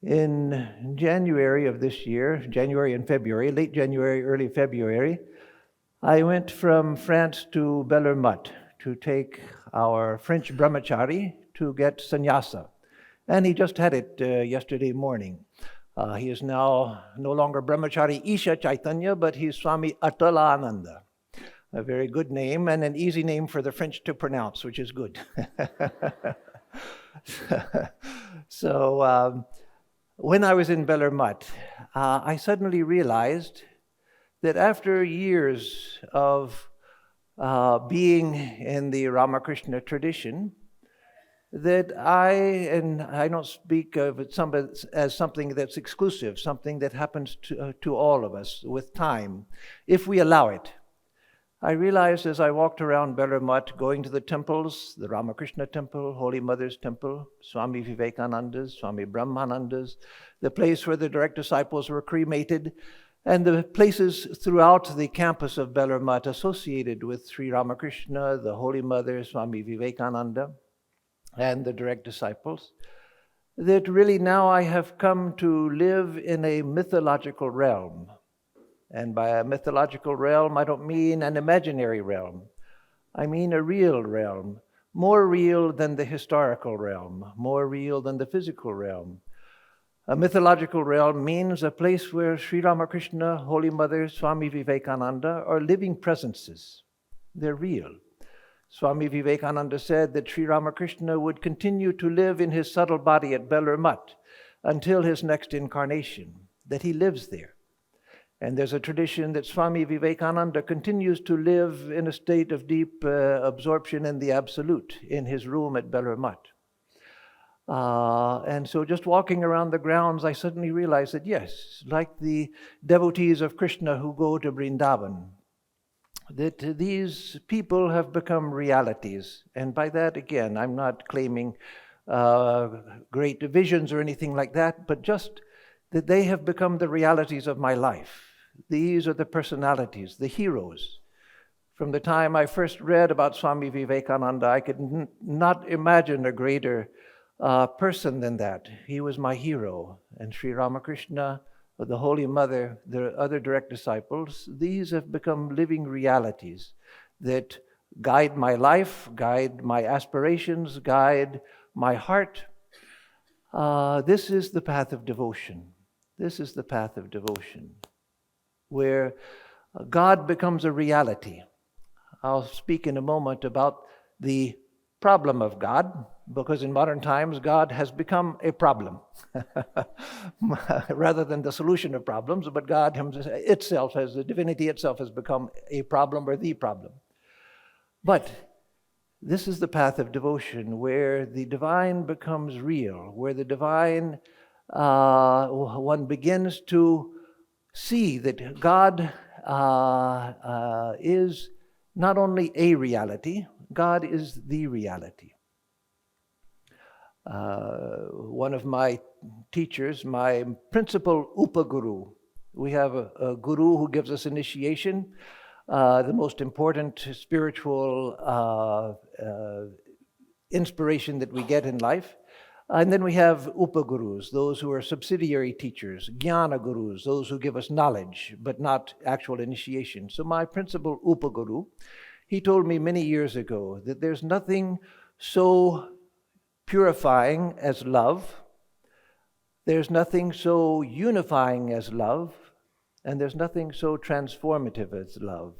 In January of this year, January and February, late January, early February, I went from France to Bellermut to take our French brahmachari to get sannyasa. And he just had it yesterday morning. He is now no longer brahmachari Isha Chaitanya, but he's Swami Atmarupananda. A very good name and an easy name for the French to pronounce, which is good. So when I was in Bellermut, I suddenly realized that after years of being in the Ramakrishna tradition, that I don't speak of it as something that's exclusive, something that happens to all of us with time, if we allow it. I realized as I walked around Bellermut, going to the temples, the Ramakrishna temple, Holy Mother's temple, Swami Vivekananda's, Swami Brahmananda's, the place where the direct disciples were cremated, and the places throughout the campus of Bellermut associated with Sri Ramakrishna, the Holy Mother, Swami Vivekananda, and the direct disciples, that really now I have come to live in a mythological realm. And by a mythological realm, I don't mean an imaginary realm. I mean a real realm, more real than the historical realm, more real than the physical realm. A mythological realm means a place where Sri Ramakrishna, Holy Mother, Swami Vivekananda are living presences. They're real. Swami Vivekananda said that Sri Ramakrishna would continue to live in his subtle body at Bellermut until his next incarnation, that he lives there. And there's a tradition that Swami Vivekananda continues to live in a state of deep absorption in the Absolute in his room at Bellermut. And so just walking around the grounds, I suddenly realized that yes, like the devotees of Krishna who go to Vrindavan, that these people have become realities. And by that, again, I'm not claiming great visions or anything like that, but just that they have become the realities of my life. These are the personalities, the heroes. From the time I first read about Swami Vivekananda, I could not imagine a greater person than that. He was my hero. And Sri Ramakrishna, the Holy Mother, the other direct disciples, these have become living realities that guide my life, guide my aspirations, guide my heart. This is the path of devotion. This is the path of devotion, where God becomes a reality. I'll speak in a moment about the problem of God, because in modern times, God has become a problem rather than the solution of problems, but God itself, as the divinity itself, has become a problem or the problem. But this is the path of devotion, where the divine becomes real, where the divine, one begins to see that God is not only a reality, God is the reality. One of my teachers, my principal Upaguru, we have a guru who gives us initiation, the most important spiritual inspiration that we get in life. And then we have Upagurus, those who are subsidiary teachers, Jnana Gurus, those who give us knowledge, but not actual initiation. So my principal Upaguru, he told me many years ago that there's nothing so purifying as love, there's nothing so unifying as love, and there's nothing so transformative as love.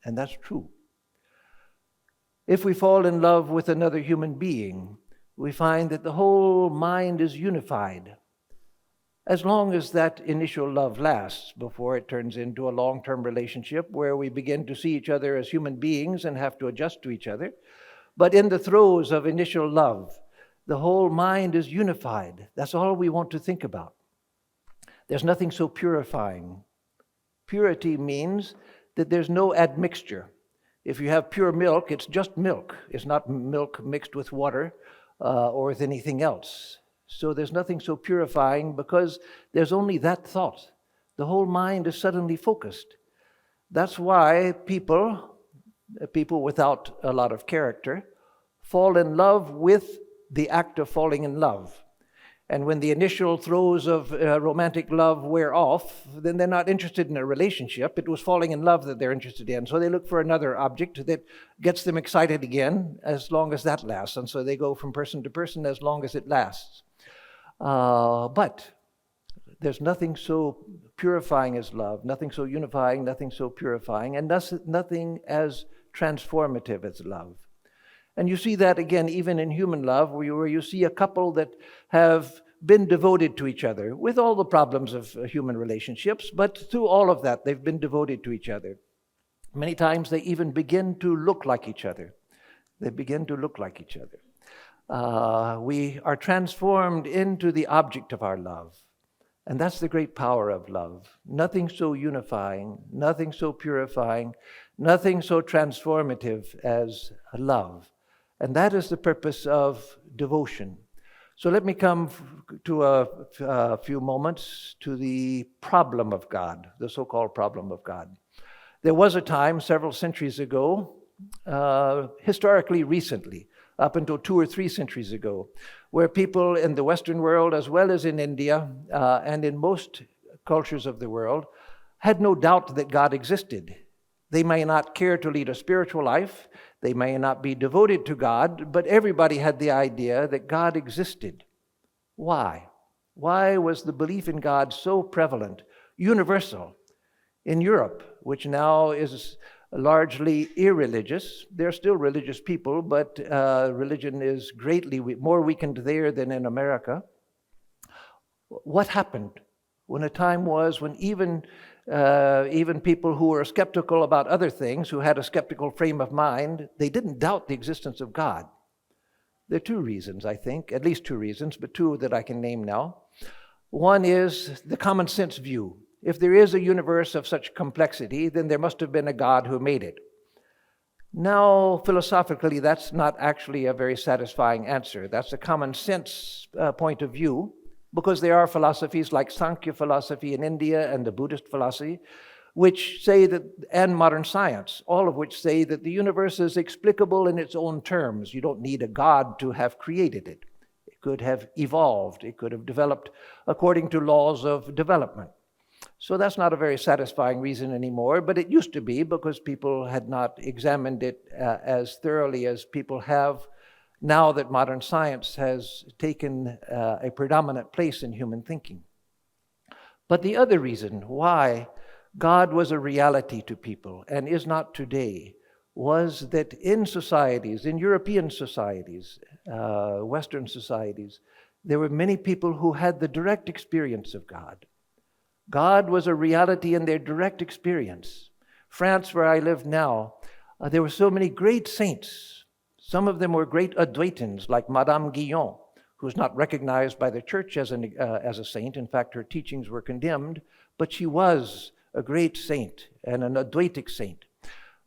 And that's true. If we fall in love with another human being, we find that the whole mind is unified, as long as that initial love lasts before it turns into a long-term relationship where we begin to see each other as human beings and have to adjust to each other. But in the throes of initial love, the whole mind is unified. That's all we want to think about. There's nothing so purifying. Purity means that there's no admixture. If you have pure milk, it's just milk. It's not milk mixed with water or with anything else. So there's nothing so purifying because there's only that thought. The whole mind is suddenly focused. That's why people without a lot of character fall in love with the act of falling in love. And when the initial throes of romantic love wear off, then they're not interested in a relationship. It was falling in love that they're interested in. So they look for another object that gets them excited again as long as that lasts. And so they go from person to person as long as it lasts. But there's nothing so purifying as love, nothing so unifying, nothing so purifying, and nothing as transformative as love. And you see that again even in human love, where you see a couple that have been devoted to each other with all the problems of human relationships, but through all of that, they've been devoted to each other. Many times they even begin to look like each other. They begin to look like each other. We are transformed into the object of our love. And that's the great power of love. Nothing so unifying, nothing so purifying, nothing so transformative as love. And that is the purpose of devotion. So let me come to a few moments to the problem of God, the so-called problem of God. There was a time several centuries ago, historically recently, up until 2 or 3 centuries ago, where people in the Western world, as well as in India and in most cultures of the world, had no doubt that God existed. They may not care to lead a spiritual life, they may not be devoted to God, but everybody had the idea that God existed. Why? Why was the belief in God so prevalent, universal? In Europe, which now is largely irreligious, there are still religious people, but religion is greatly more weakened there than in America. What happened when a time was when even people who were skeptical about other things, who had a skeptical frame of mind, they didn't doubt the existence of God? There are 2 reasons, I think, at least 2 reasons, but 2 that I can name now. One is the common sense view. If there is a universe of such complexity, then there must have been a God who made it. Now, philosophically, that's not actually a very satisfying answer. That's a common sense point of view, because there are philosophies like Sankhya philosophy in India and the Buddhist philosophy, which say that, and modern science, all of which say that the universe is explicable in its own terms. You don't need a God to have created it. It could have evolved. It could have developed according to laws of development. So that's not a very satisfying reason anymore, but it used to be, because people had not examined it as thoroughly as people have now that modern science has taken a predominant place in human thinking. But the other reason why God was a reality to people and is not today was that in societies, in European societies, Western societies, there were many people who had the direct experience of God. God was a reality in their direct experience. France, where I live now, there were so many great saints. Some of them were great Advaitins, like Madame Guyon, who's not recognized by the church as a saint. In fact, her teachings were condemned, but she was a great saint and an Advaitic saint,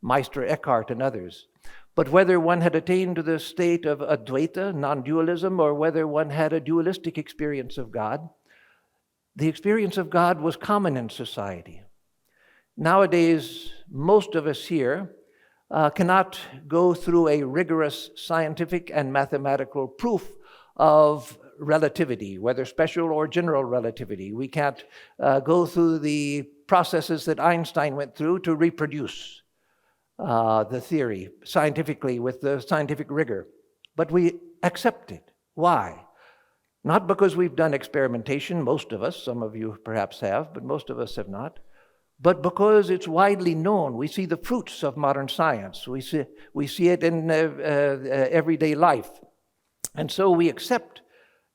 Meister Eckhart and others. But whether one had attained to the state of Advaita, non-dualism, or whether one had a dualistic experience of God, the experience of God was common in society. Nowadays, most of us here cannot go through a rigorous scientific and mathematical proof of relativity, whether special or general relativity. We can't go through the processes that Einstein went through to reproduce the theory scientifically with the scientific rigor. But we accept it. Why? Not because we've done experimentation, most of us, some of you perhaps have, but most of us have not, but because it's widely known. We see the fruits of modern science. We see it in everyday life. And so we accept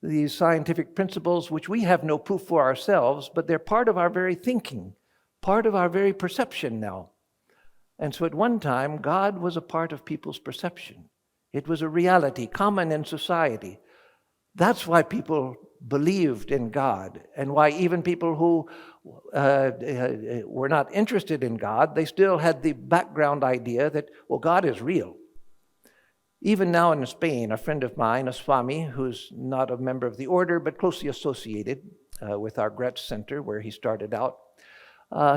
these scientific principles, which we have no proof for ourselves, but they're part of our very thinking, part of our very perception now. And so at one time, God was a part of people's perception. It was a reality common in society. That's why people believed in God, and why even people who were not interested in God, they still had the background idea that, well, God is real. Even now in Spain, a friend of mine, a Swami, who's not a member of the order, but closely associated with our Gretz Center, where he started out,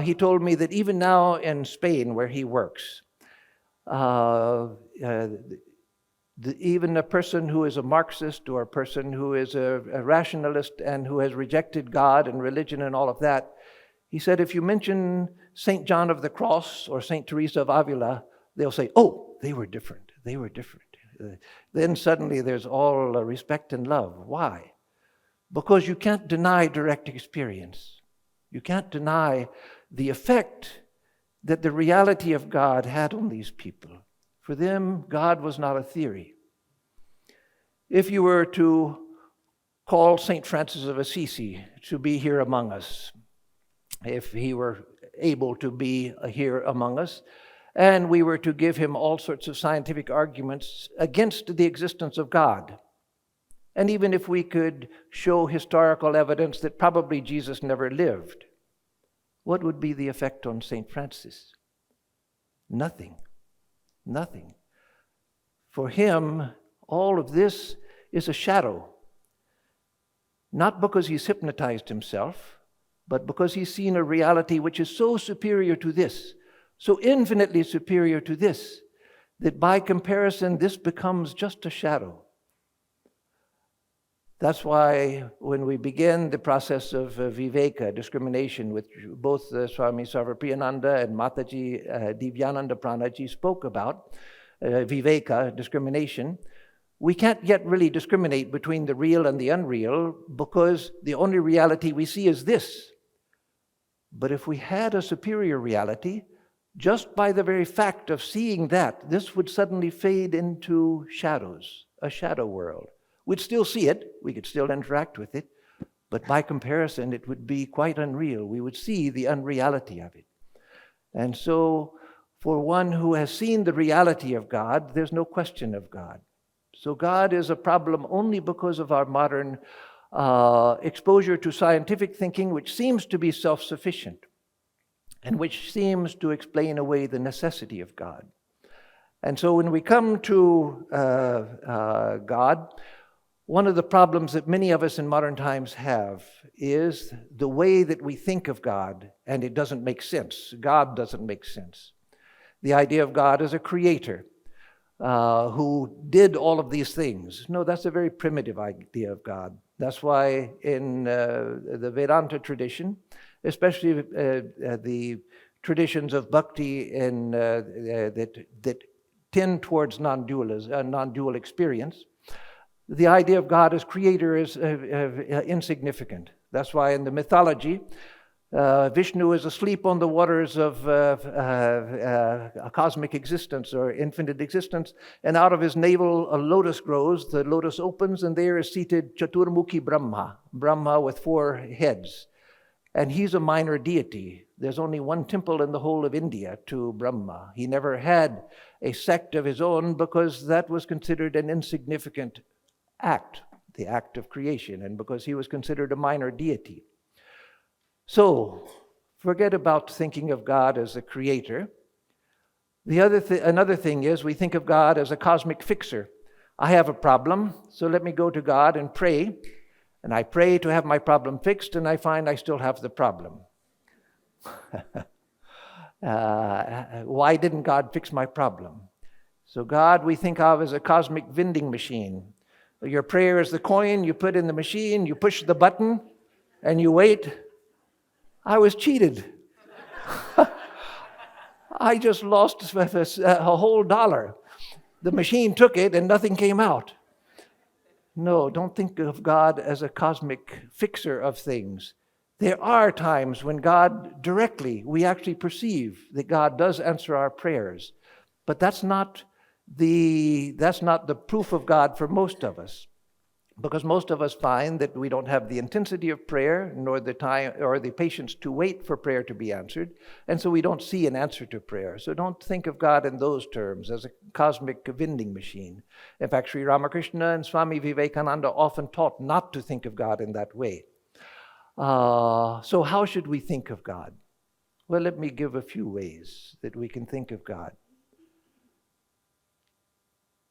he told me that even now in Spain, where he works, Even a person who is a Marxist or a person who is a rationalist and who has rejected God and religion and all of that, he said, if you mention St. John of the Cross or St. Teresa of Avila, they'll say, oh, they were different. They were different. Then suddenly there's all respect and love. Why? Because you can't deny direct experience. You can't deny the effect that the reality of God had on these people. For them, God was not a theory. If you were to call St. Francis of Assisi to be here among us, if he were able to be here among us, and we were to give him all sorts of scientific arguments against the existence of God, and even if we could show historical evidence that probably Jesus never lived, what would be the effect on St. Francis? Nothing. Nothing. For him, all of this is a shadow. Not because he's hypnotized himself, but because he's seen a reality which is so superior to this, so infinitely superior to this, that by comparison, this becomes just a shadow. That's why when we begin the process of viveka, discrimination, which both Swami Atmarupananda and Mataji Divyananda Pranaji spoke about, viveka, discrimination, we can't yet really discriminate between the real and the unreal because the only reality we see is this. But if we had a superior reality, just by the very fact of seeing that, this would suddenly fade into shadows, a shadow world. We'd still see it, we could still interact with it, but by comparison, it would be quite unreal. We would see the unreality of it. And so, for one who has seen the reality of God, there's no question of God. So God is a problem only because of our modern exposure to scientific thinking, which seems to be self-sufficient and which seems to explain away the necessity of God. And so when we come to God, one of the problems that many of us in modern times have is the way that we think of God, and it doesn't make sense. God doesn't make sense. The idea of God as a creator who did all of these things. No, that's a very primitive idea of God. That's why in the Vedanta tradition, especially the traditions of bhakti that tend towards non-dual experience, the idea of God as creator is insignificant. That's why in the mythology, Vishnu is asleep on the waters of a cosmic existence or infinite existence, and out of his navel a lotus grows. The lotus opens, and there is seated Chaturmukhi Brahma, Brahma with 4 heads. And he's a minor deity. There's only one temple in the whole of India to Brahma. He never had a sect of his own because that was considered an insignificant act, the act of creation, and because he was considered a minor deity. So, forget about thinking of God as a creator. Another thing is we think of God as a cosmic fixer. I have a problem, so let me go to God and pray. And I pray to have my problem fixed, and I find I still have the problem. Why didn't God fix my problem? So God we think of as a cosmic vending machine. Your prayer is the coin, you put in the machine, you push the button, and you wait. I was cheated. I just lost a whole $1. The machine took it and nothing came out. No, don't think of God as a cosmic fixer of things. There are times when God directly, we actually perceive that God does answer our prayers. But that's not the proof of God for most of us. Because most of us find that we don't have the intensity of prayer, nor the time or the patience to wait for prayer to be answered, and so we don't see an answer to prayer. So don't think of God in those terms, as a cosmic vending machine. In fact, Sri Ramakrishna and Swami Vivekananda often taught not to think of God in that way. So how should we think of God? Well, let me give a few ways that we can think of God.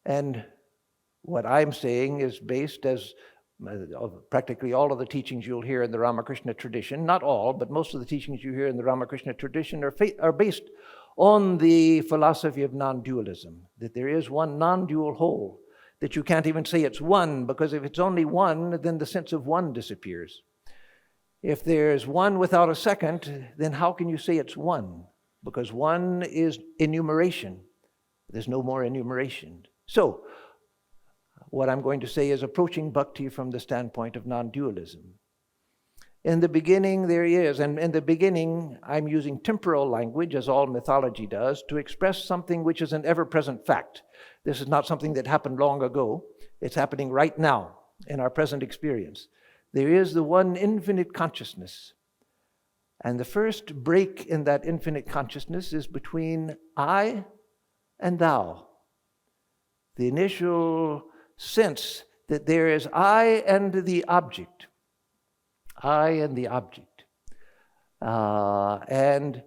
And what I'm saying is based as practically all of the teachings you'll hear in the Ramakrishna tradition, not all, but most of the teachings you hear in the Ramakrishna tradition are based on the philosophy of non-dualism, that there is one non-dual whole. that you can't even say it's one, because if it's only one, then the sense of one disappears. If there's one without a second, then how can you say it's one? Because one is enumeration. There's no more enumeration. So, what I'm going to say is approaching bhakti from the standpoint of non-dualism. In the beginning there is, and in the beginning I'm using temporal language, as all mythology does, to express something which is an ever-present fact. This is not something that happened long ago. It's happening right now in our present experience. There is the one infinite consciousness. And the first break in that infinite consciousness is between I and thou. The initial sense that there is I and the object. I and the object. And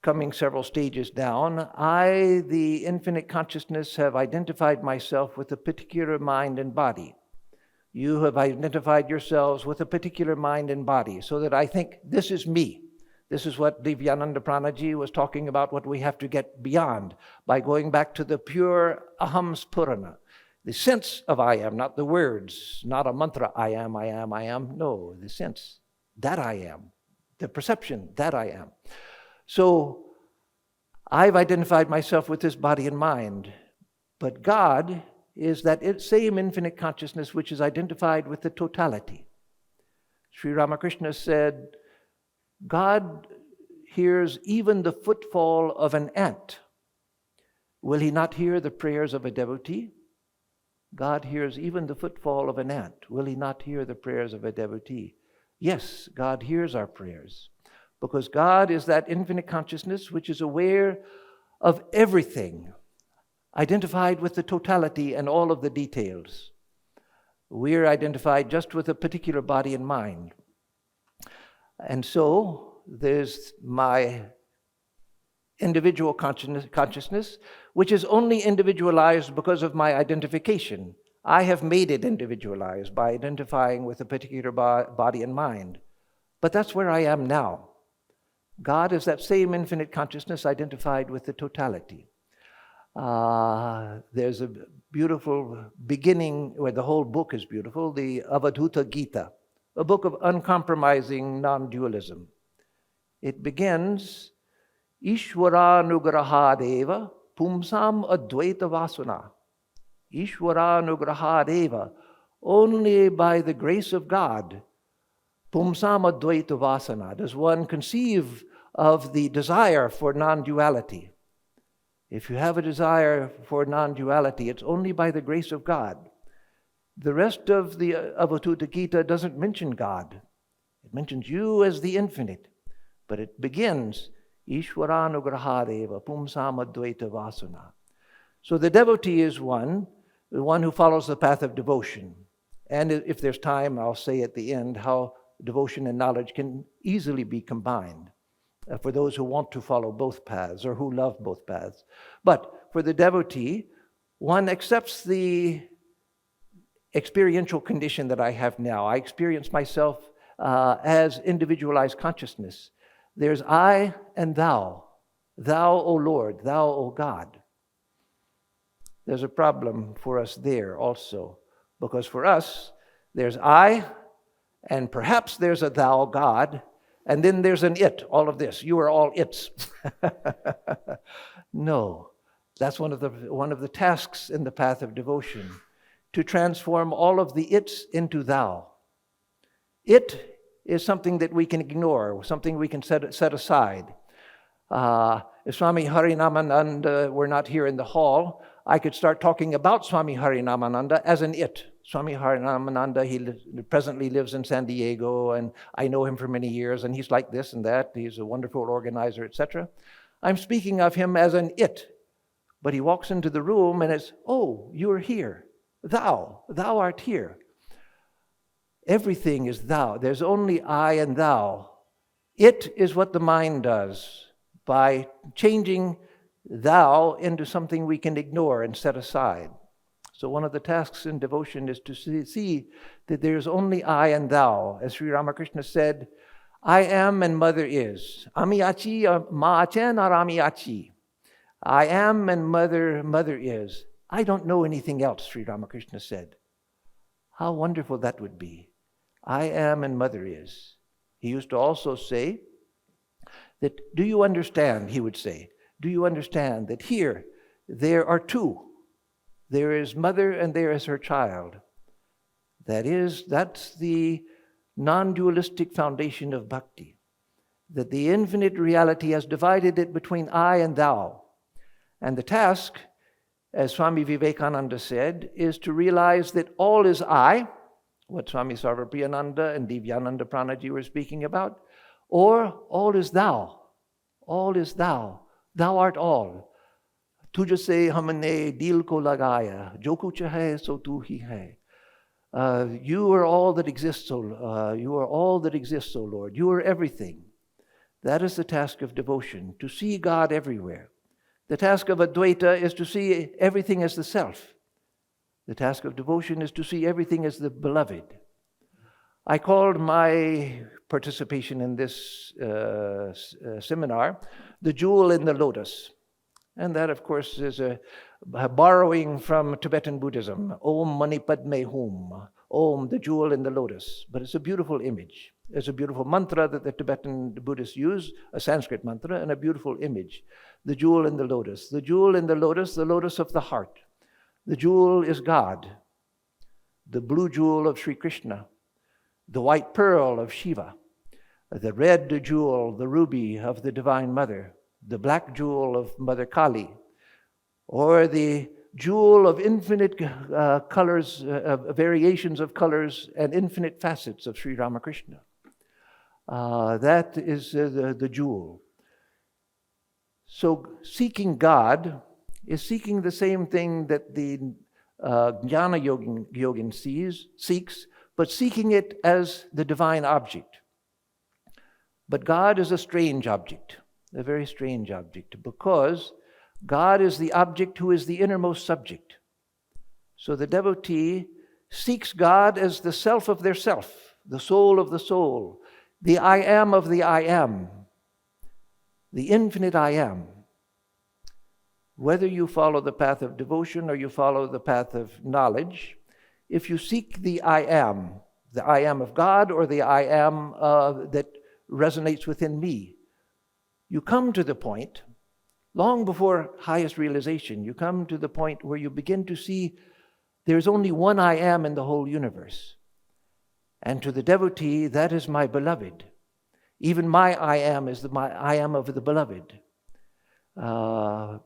coming several stages down, I, the infinite consciousness, have identified myself with a particular mind and body. You have identified yourselves with a particular mind and body, so that I think this is me. This is what Divyananda Pranaji was talking about, what we have to get beyond by going back to the pure ahams purana. The sense of I am, not the words, not a mantra, I am, I am, I am. No, the sense that I am, the perception that I am. So I've identified myself with this body and mind, but God is that same infinite consciousness which is identified with the totality. Sri Ramakrishna said, God hears even the footfall of an ant. Will he not hear the prayers of a devotee? God hears even the footfall of an ant. Will he not hear the prayers of a devotee? Yes, God hears our prayers, because God is that infinite consciousness which is aware of everything, identified with the totality and all of the details. We're identified just with a particular body and mind. And so there's my individual consciousness, which is only individualized because of my identification. I have made it individualized by identifying with a particular body and mind. But that's where I am now. God is that same infinite consciousness identified with the totality. There's a beautiful beginning where the whole book is beautiful, the Avadhuta Gita, a book of uncompromising non-dualism. It begins, Ishwaranugrahadeva pumsam advaita vasana. Ishwaranugrahadeva, only by the grace of God, pumsam advaita vasana, does one conceive of the desire for non-duality. If you have a desire for non-duality, it's only by the grace of God. The rest of the Avadhuta Gita doesn't mention God. It mentions you as the infinite. But it begins, Ishwaranugrahadeva pumsam advaita vasana. So the devotee is one, the one who follows the path of devotion. And if there's time, I'll say at the end how devotion and knowledge can easily be combined for those who want to follow both paths or who love both paths. But for the devotee, one accepts the experiential condition that I have now. I experience myself as individualized consciousness. There's I and thou. Thou, O Lord, thou, O God. There's a problem for us there also, because for us, there's I, and perhaps there's a thou, God, and then there's an it, all of this. You are all its. No, that's one of the tasks in the path of devotion, to transform all of the its into thou. It is something that we can ignore, something we can set aside. If Swami Harinamananda were not here in the hall, I could start talking about Swami Harinamananda as an it. Swami Harinamananda, he presently lives in San Diego, and I know him for many years, and he's like this and that. He's a wonderful organizer, etc. I'm speaking of him as an it. But he walks into the room and it's, oh, you're here. Thou art here. Everything is thou. There's only I and thou. It is what the mind does by changing thou into something we can ignore and set aside. So one of the tasks in devotion is to see that there's only I and thou. As Sri Ramakrishna said, I am and mother is. Amiyachi, ma'achen or amiyachi. I am and mother is. I don't know anything else, Sri Ramakrishna said. How wonderful that would be. I am and Mother is. He used to also say that, do you understand, he would say, do you understand that here there are two? There is Mother and there is her child. That's the non-dualistic foundation of bhakti. That the infinite reality has divided it between I and thou. And the task, as Swami Vivekananda said, is to realize that all is I, what Swami Sarvapriyananda and Divyananda Pranaji were speaking about, or all is thou. All is thou. Thou art all. Tujhse humne dil ko lagaya, jo kuch hai so tu hi hai. You are all that exists, you are all that exists, O Lord. You are everything. That is the task of devotion, to see God everywhere. The task of Advaita is to see everything as the self. The task of devotion is to see everything as the beloved. I called my participation in this seminar the jewel in the lotus. And that, of course, is a borrowing from Tibetan Buddhism. Om Mani Padme Hum. Om, the jewel in the lotus. But it's a beautiful image. It's a beautiful mantra that the Tibetan Buddhists use, a Sanskrit mantra, and a beautiful image. The jewel in the lotus. The jewel in the lotus of the heart. The jewel is God. The blue jewel of Sri Krishna. The white pearl of Shiva. The red jewel, the ruby of the Divine Mother. The black jewel of Mother Kali. Or the jewel of infinite colors, variations of colors and infinite facets of Sri Ramakrishna. That is the jewel. So seeking God is seeking the same thing that the Jnana Yogin seeks, but seeking it as the divine object. But God is a strange object, a very strange object, because God is the object who is the innermost subject. So the devotee seeks God as the self of their self, the soul of the soul, the I am of the I am, the infinite I am. Whether you follow the path of devotion or you follow the path of knowledge, if you seek the I am of God or the I am that resonates within me, you come to the point, long before highest realization, you come to the point where you begin to see there's only one I am in the whole universe. And to the devotee, that is my beloved. Even my I am is my I am of the beloved. That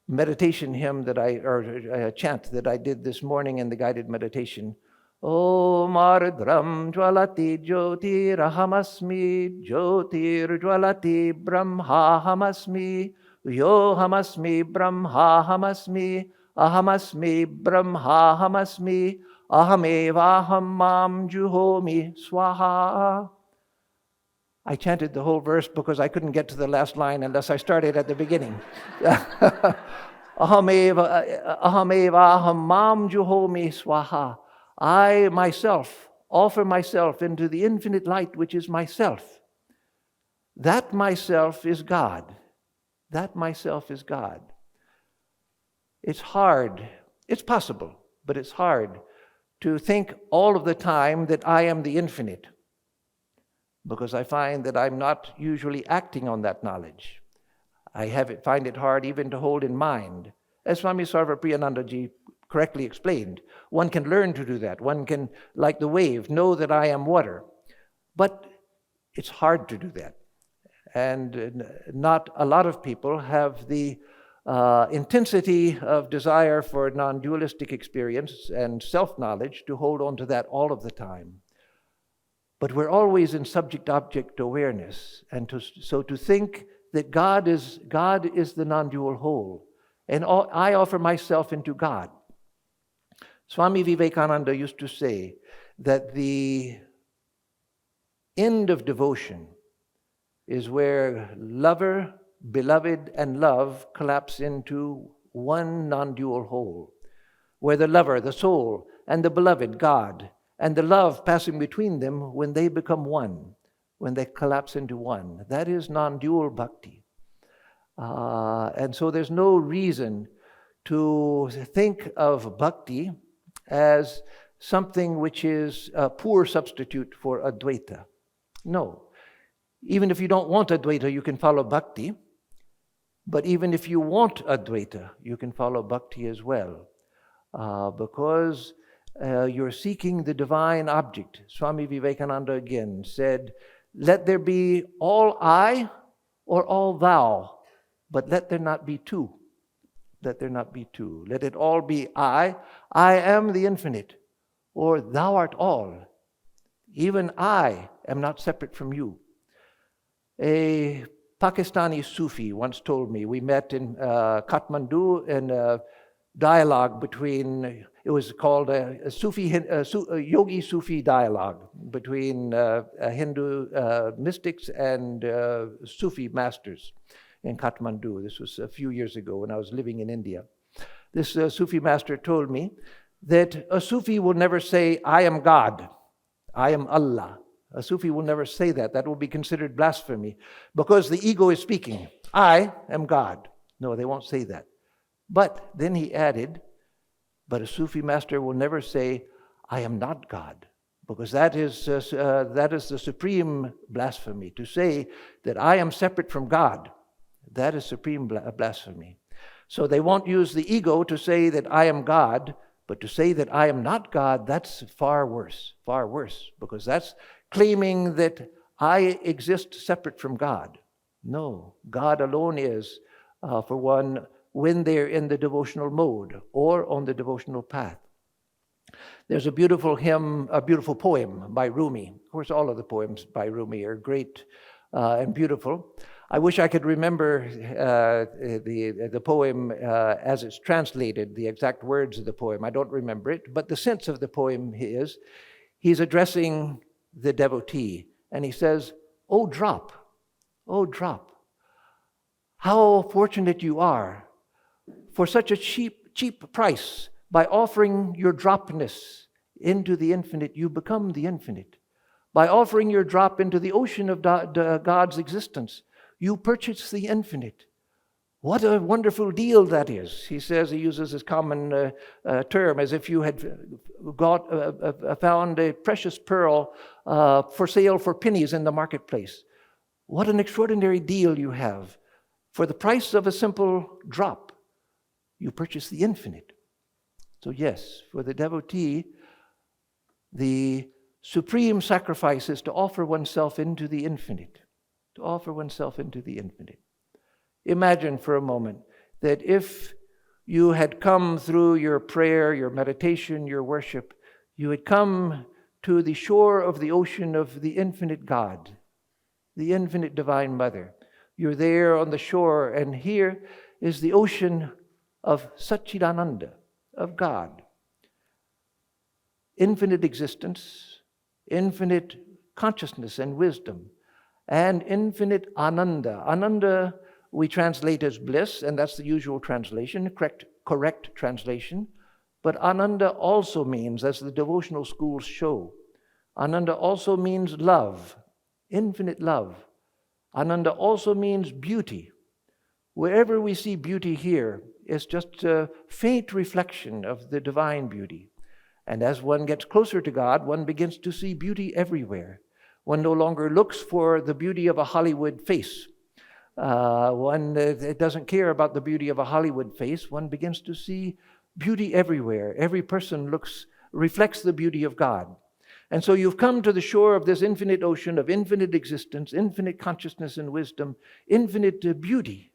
meditation hymn chant that I did this morning in the guided meditation. Om Ardram Jwalati Jyotir Ahamasmi Jyotir Jwalati Brahma Hamasmi Yo Hamasmi Brahma Hamasmi Ahamasmi Brahma Hamasmi Ahamevaham Mam Juhomi Swaha. I chanted the whole verse because I couldn't get to the last line unless I started at the beginning. Ahamevaham Mam Juhomi Swaha. I myself offer myself into the infinite light which is myself. That myself is God. That myself is God. It's hard. It's possible, but it's hard to think all of the time that I am the infinite, because I find that I'm not usually acting on that knowledge. I find it hard even to hold in mind. As Swami Sarvapriyananda correctly explained, one can learn to do that. One can, like the wave, know that I am water. But it's hard to do that. And not a lot of people have the intensity of desire for non-dualistic experience and self-knowledge to hold on to that all of the time. But we're always in subject-object awareness. And so to think that God is the non-dual whole, and I offer myself into God. Swami Vivekananda used to say that the end of devotion is where lover, beloved, and love collapse into one non-dual whole, where the lover, the soul, and the beloved, God, and the love passing between them, when they become one, when they collapse into one. That is non-dual bhakti. And so there's no reason to think of bhakti as something which is a poor substitute for Advaita. No. Even if you don't want Advaita, you can follow bhakti. But even if you want Advaita, you can follow bhakti as well. Because you're seeking the divine object. Swami Vivekananda again said, let there be all I or all thou, but let there not be two. Let there not be two. Let it all be I am the infinite, or thou art all. Even I am not separate from you. A Pakistani Sufi once told me, we met in Kathmandu in a dialogue between, it was called a Yogi Sufi dialogue between Hindu mystics and Sufi masters in Kathmandu. This was a few years ago when I was living in India. This Sufi master told me that a Sufi will never say, I am God, I am Allah. A Sufi will never say that. That will be considered blasphemy because the ego is speaking. I am God. No, they won't say that. But then he added, but a Sufi master will never say, I am not God, because that is the supreme blasphemy. To say that I am separate from God, that is supreme blasphemy. So they won't use the ego to say that I am God, but to say that I am not God, that's far worse, because that's claiming that I exist separate from God. No, God alone is, for one, when they're in the devotional mode or on the devotional path. There's a beautiful hymn, a beautiful poem by Rumi. Of course, all of the poems by Rumi are great and beautiful. I wish I could remember the poem as it's translated, the exact words of the poem. I don't remember it, but the sense of the poem is, he's addressing the devotee, and he says, oh drop, how fortunate you are for such a cheap price. By offering your dropness into the infinite, you become the infinite. By offering your drop into the ocean of God's existence, you purchase the infinite. What a wonderful deal that is. He says, he uses this common term, as if you had found a precious pearl for sale for pennies in the marketplace. What an extraordinary deal you have. For the price of a simple drop, you purchase the infinite. So yes, for the devotee, the supreme sacrifice is to offer oneself into the infinite. To offer oneself into the infinite. Imagine for a moment that if you had come through your prayer, your meditation, your worship, you had come to the shore of the ocean of the infinite God, the infinite Divine Mother. You're there on the shore, and here is the ocean of Satchidananda, of God. Infinite existence, infinite consciousness and wisdom, and infinite Ananda. Ananda we translate as bliss, and that's the usual translation, correct translation. But Ananda also means, as the devotional schools show, Ananda also means love, infinite love. Ananda also means beauty. Wherever we see beauty here, it's just a faint reflection of the divine beauty. And as one gets closer to God, one begins to see beauty everywhere. One no longer looks for the beauty of a Hollywood face. One doesn't care about the beauty of a Hollywood face. One begins to see beauty everywhere. Every person reflects the beauty of God. And so you've come to the shore of this infinite ocean of infinite existence, infinite consciousness and wisdom, infinite beauty.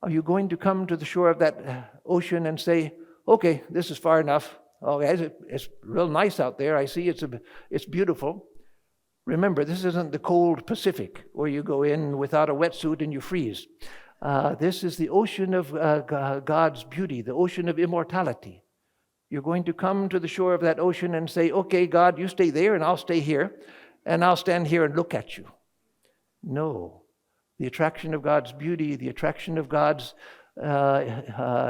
Are you going to come to the shore of that ocean and say, okay, this is far enough. Okay, it's real nice out there. I see it's beautiful. Remember, this isn't the cold Pacific where you go in without a wetsuit and you freeze. This is the ocean of God's beauty, the ocean of immortality. You're going to come to the shore of that ocean and say, okay, God, you stay there and I'll stay here, and I'll stand here and look at you. No. The attraction of God's beauty, the attraction of God's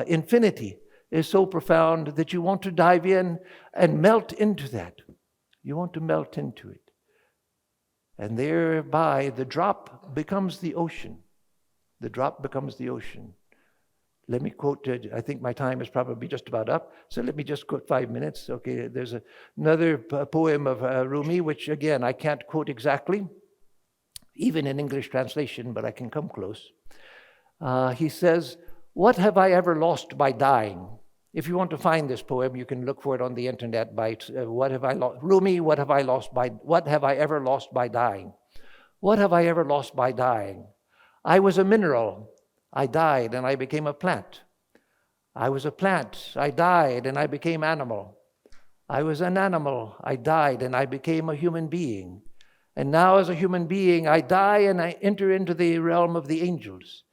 infinity is so profound that you want to dive in and melt into that. You want to melt into it. And thereby the drop becomes the ocean. The drop becomes the ocean. let me quote, I think my time is probably just about up, so let me just quote 5 minutes. Okay, there's another poem of Rumi, which again, I can't quote exactly, even in English translation, but I can come close. He says, "What have I ever lost by dying?" If you want to find this poem, you can look for it on the internet by "What have I lost?" Rumi, what have I ever lost by dying? What have I ever lost by dying? I was a mineral. I died and I became a plant. I was a plant. I died and I became animal. I was an animal. I died and I became a human being. And now as a human being, I die and I enter into the realm of the angels.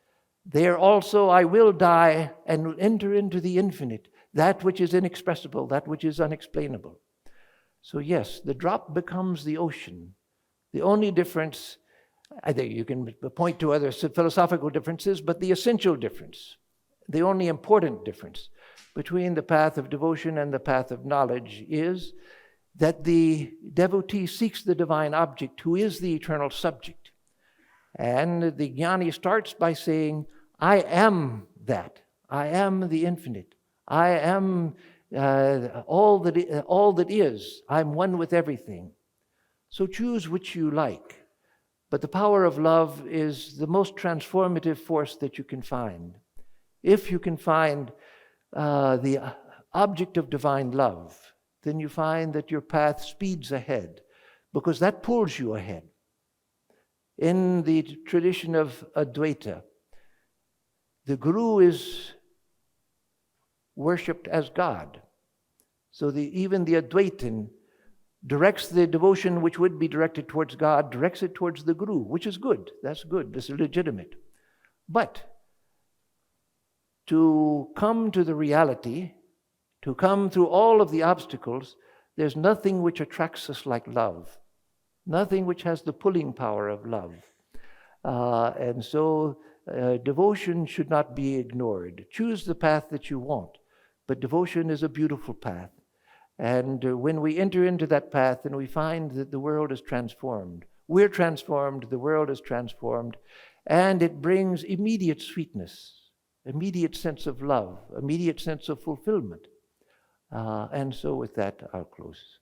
There also I will die and enter into the infinite, that which is inexpressible, that which is unexplainable. So yes, the drop becomes the ocean. The only difference, I think you can point to other philosophical differences, but the essential difference, the only important difference between the path of devotion and the path of knowledge is that the devotee seeks the divine object who is the eternal subject. And the jnani starts by saying, I am that. I am the infinite. I am all that is. I'm one with everything. So choose which you like. But the power of love is the most transformative force that you can find. If you can find the object of divine love, then you find that your path speeds ahead, because that pulls you ahead. In the tradition of Advaita, the Guru is worshipped as God. So even the Advaitin directs the devotion which would be directed towards God, directs it towards the Guru, which is good. That's good. This is legitimate. But to come to the reality, to come through all of the obstacles, there's nothing which attracts us like love. Nothing which has the pulling power of love. And so devotion should not be ignored. Choose the path that you want. But devotion is a beautiful path. And when we enter into that path and we find that the world is transformed, we're transformed, the world is transformed, and it brings immediate sweetness, immediate sense of love, immediate sense of fulfillment. And so with that, I'll close.